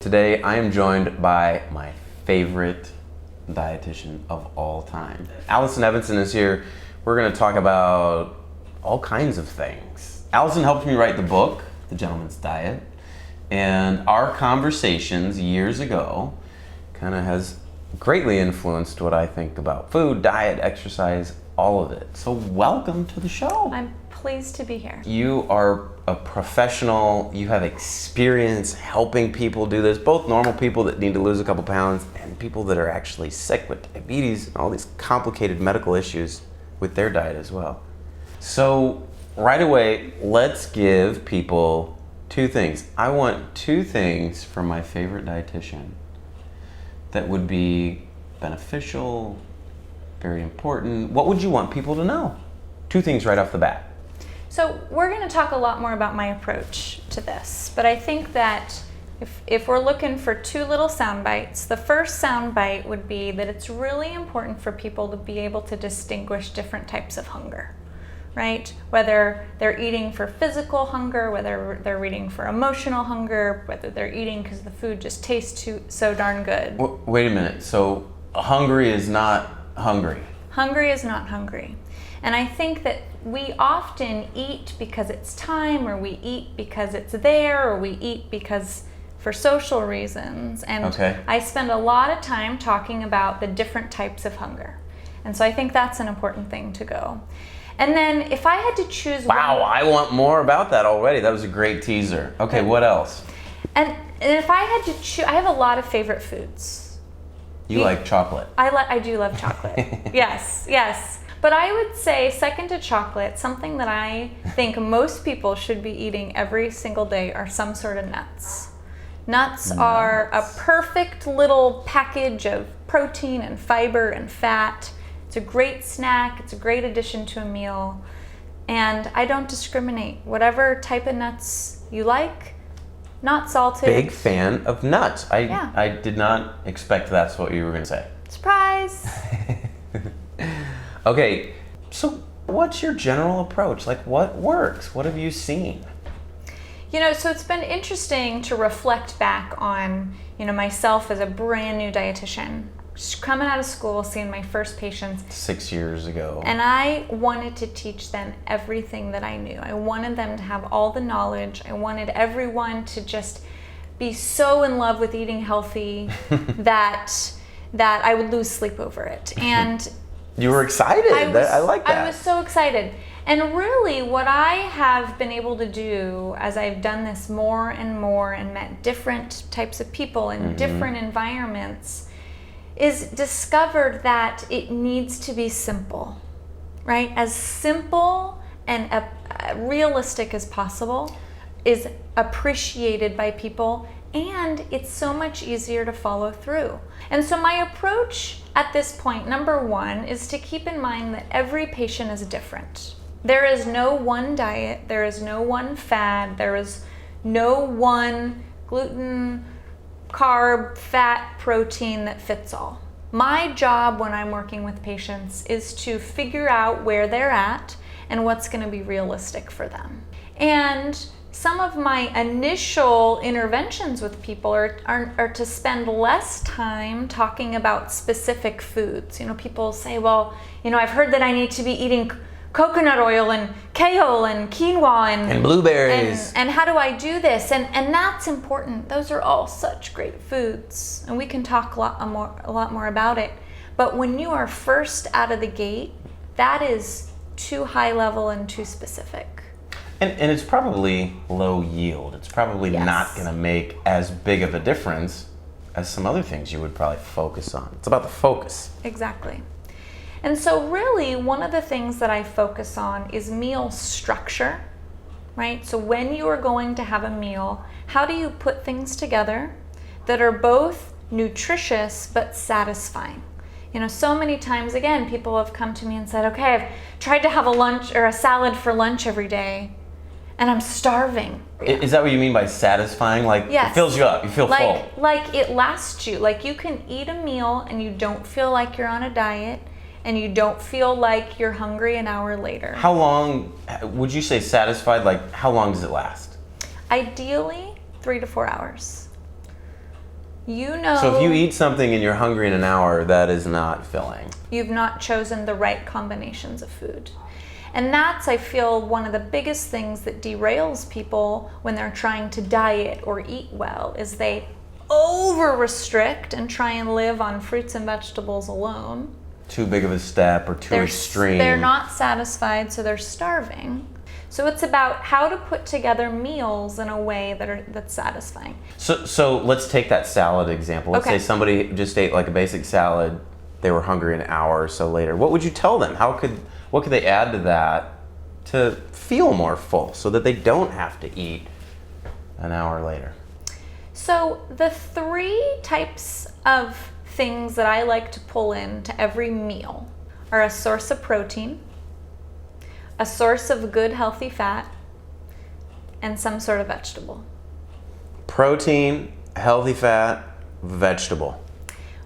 Today I am joined by my favorite dietitian of all time. Alison Evanson is here. We're going to talk about all kinds of things. Alison helped me write the book, The Gentleman's Diet, and our conversations years ago kind of has greatly influenced what I think about food, diet, exercise, all of it. So welcome to the show. I'm pleased to be here. You are a professional, you have experience helping people do this, both normal people that need to lose a couple pounds and people that are actually sick with diabetes and all these complicated medical issues with their diet as well. So right away, let's give people two things. I want two things from my favorite dietitian that would be beneficial, very important. What would you want people to know? Two things right off the bat. So we're going to talk a lot more about my approach to this, but I think that if we're looking for two little sound bites, the first sound bite would be that it's really important for people to be able to distinguish different types of hunger, right? Whether they're eating for physical hunger, whether they're eating for emotional hunger, whether they're eating because the food just tastes so darn good. Wait a minute, so hungry is not hungry? Hungry is not hungry. And I think that we often eat because it's time, or we eat because it's there, or we eat because for social reasons. And okay. I spend a lot of time talking about the different types of hunger. And so I think that's an important thing to go. And then if I had to choose Wow, one, I want more about that already. That was a great teaser. Okay, what else? And if I had to choose, I have a lot of favorite foods. You like chocolate. I do love chocolate. Yes. But I would say second to chocolate, something that I think most people should be eating every single day are some sort of nuts. Nuts are a perfect little package of protein and fiber and fat. It's a great snack. It's a great addition to a meal. And I don't discriminate. Whatever type of nuts you like, not salted. Big fan of nuts. I did not expect that's what you were going to say. Surprise! Okay, so what's your general approach? Like, what works? What have you seen? So it's been interesting to reflect back on, myself as a brand new dietitian, just coming out of school, seeing my first patients 6 years ago. And I wanted to teach them everything that I knew. I wanted them to have all the knowledge. I wanted everyone to just be so in love with eating healthy that I would lose sleep over it. And you were excited. I like that. I was so excited. And really what I have been able to do as I've done this more and more and met different types of people in different environments is discovered that it needs to be simple, right? As simple and realistic as possible is appreciated by people, and it's so much easier to follow through. And so my approach at this point, number one, is to keep in mind that every patient is different. There is no one diet, there is no one fad, there is no one gluten, carb, fat, protein that fits all. My job when I'm working with patients is to figure out where they're at and what's going to be realistic for them. And some of my initial interventions with people are to spend less time talking about specific foods. People say, well, I've heard that I need to be eating coconut oil and kale and quinoa and blueberries. And how do I do this? And that's important. Those are all such great foods. And we can talk a lot more about it. But when you are first out of the gate, that is too high level and too specific. And it's probably low yield. It's probably not going to make as big of a difference as some other things you would probably focus on. It's about the focus. Exactly. And so really one of the things that I focus on is meal structure, right? So when you are going to have a meal, how do you put things together that are both nutritious but satisfying? So many times, again, people have come to me and said, okay, I've tried to have a lunch or a salad for lunch every day, and I'm starving. Is that what you mean by satisfying? Like, yes. It fills you up, you feel full. Like it lasts you. Like you can eat a meal and you don't feel like you're on a diet, and you don't feel like you're hungry an hour later. How long, would you say satisfied, like how long does it last? Ideally, 3 to 4 hours. You know, So if you eat something and you're hungry in an hour, that is not filling. you've not chosen the right combinations of food. And that's, I feel, one of the biggest things that derails people when they're trying to diet or eat well, is they over restrict and try and live on fruits and vegetables alone. Too big of a step or too extreme. They're not satisfied, so they're starving. So it's about how to put together meals in a way that's satisfying. So let's take that salad example. Let's Okay. say somebody just ate like a basic salad. They were hungry an hour or so later. What would you tell them? What could they add to that to feel more full so that they don't have to eat an hour later? So the 3 types of things that I like to pull into every meal are a source of protein, a source of good healthy fat, and some sort of vegetable. Protein, healthy fat, vegetable.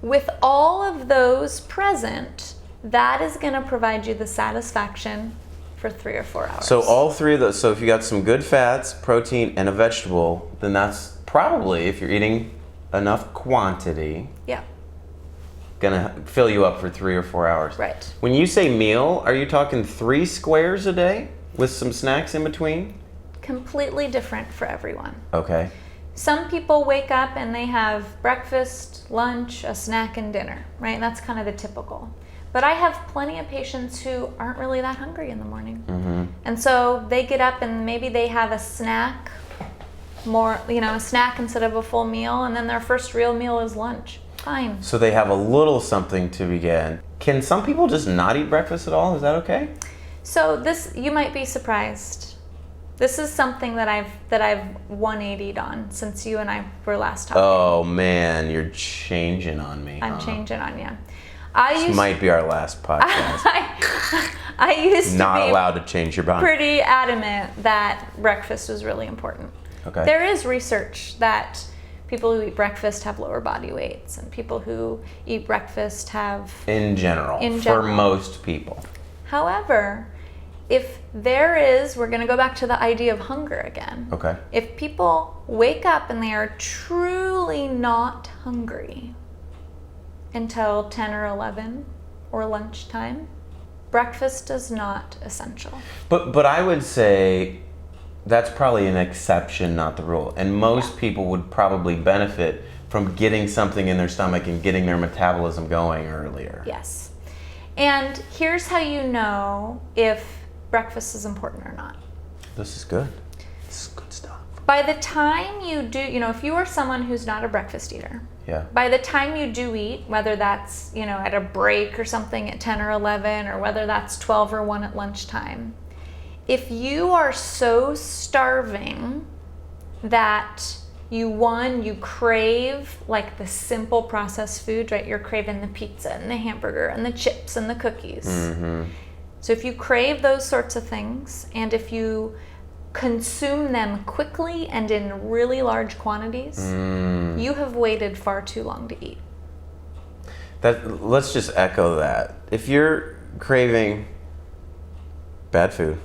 With all of those present, that is going to provide you the satisfaction for 3 or 4 hours. So all 3 of those. So if you got some good fats, protein, and a vegetable, then that's probably, if you're eating enough quantity, Yeah, gonna fill you up for 3 or 4 hours. right. When you say meal, are you talking 3 squares a day with some snacks in between? Completely different for everyone. Okay. Some people wake up and they have breakfast, lunch, a snack, and dinner, right? That's kind of the typical. But I have plenty of patients who aren't really that hungry in the morning. Mm-hmm. And so they get up and maybe they have a snack, a snack instead of a full meal, and then their first real meal is lunch. Fine. So they have a little something to begin. Can some people just not eat breakfast at all? Is that okay? So this, you might be surprised. This is something that I've 180'd on since you and I were last talking. Oh man, you're changing on me. I'm changing on you. This might be our last podcast. I used to Not be allowed to change your mind. pretty adamant that breakfast was really important. Okay. There is research that people who eat breakfast have lower body weights, and people who eat breakfast have... In general. For most people. However, if we're going to go back to the idea of hunger again. Okay. If people wake up and they are truly not hungry until 10 or 11 or lunchtime, breakfast is not essential. But I would say that's probably an exception, not the rule. And most people would probably benefit from getting something in their stomach and getting their metabolism going earlier. Yes. And here's how you know if breakfast is important or not. This is good. This is good stuff. By the time you do, if you are someone who's not a breakfast eater, Yeah. by the time you do eat, whether that's, at a break or something at 10 or 11, or whether that's 12 or 1 at lunchtime, if you are so starving that you crave like the simple processed food, right? You're craving the pizza and the hamburger and the chips and the cookies. Mm-hmm. So if you crave those sorts of things, and if you consume them quickly and in really large quantities, you have waited far too long to eat. Let's just echo that. If you're craving bad food,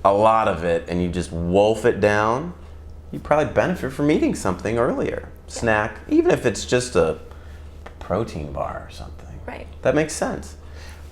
a lot of it, and you just wolf it down, you probably benefit from eating something earlier. Snack, even if it's just a protein bar or something. Right. That makes sense.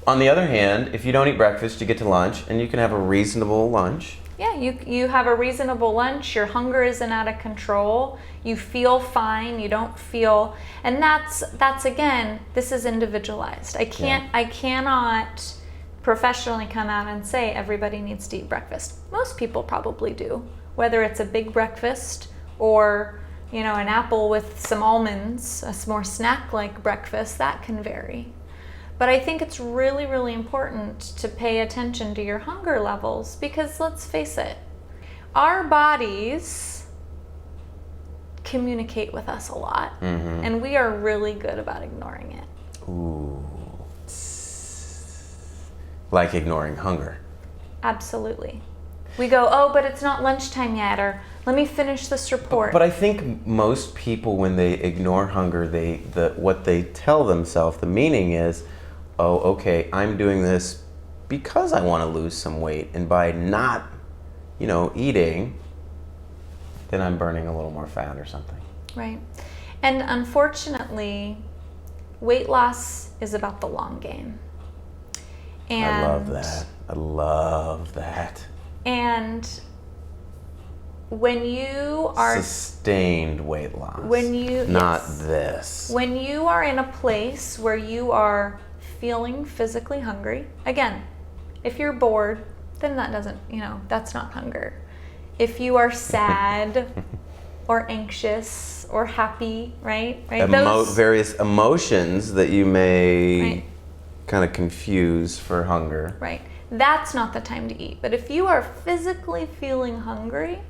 On the other hand, if you don't eat breakfast, you get to lunch, and you can have a reasonable lunch. Yeah, you have a reasonable lunch, your hunger isn't out of control, you feel fine, you don't feel, and that's again, this is individualized. I cannot professionally come out and say everybody needs to eat breakfast. Most people probably do, whether it's a big breakfast or an apple with some almonds, a more snack-like breakfast, that can vary. But I think it's really, really important to pay attention to your hunger levels, because let's face it, our bodies communicate with us a lot, and we are really good about ignoring it. Ooh. Like ignoring hunger. Absolutely. We go, oh, but it's not lunchtime yet, or let me finish this report. But I think most people, when they ignore hunger, what they tell themselves, the meaning is, oh, okay, I'm doing this because I want to lose some weight, and by not, eating, then I'm burning a little more fat or something. Right. And unfortunately, weight loss is about the long game. And I love that. I love that. And when you are sustained weight loss, not yes. this. When you are in a place where you are feeling physically hungry, again, if you're bored, then that doesn't, that's not hunger. If you are sad or anxious or happy, right? Those various emotions that you may right. kind of confuse for hunger. Right. That's not the time to eat. But if you are physically feeling hungry,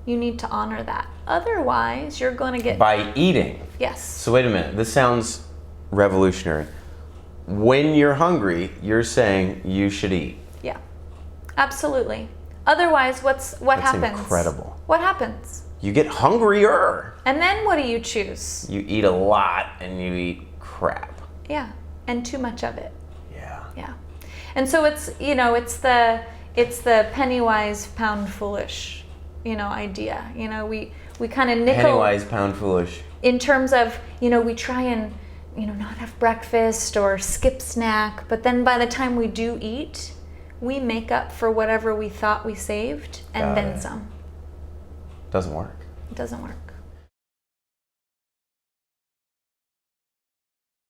you need to honor that. Otherwise, you're going to get... By eating. Yes. So wait a minute. This sounds revolutionary. When you're hungry, you're saying you should eat. Yeah. Absolutely. Otherwise, what happens? That's incredible. What happens? You get hungrier. And then what do you choose? You eat a lot and you eat crap. Yeah. And too much of it. Yeah. Yeah. And so it's the penny wise, pound foolish, idea. We kind of nickel. Penny wise, pound foolish. In terms of, we try and, not have breakfast or skip snack, but then by the time we do eat, we make up for whatever we thought we saved and then some. Doesn't work. It doesn't work.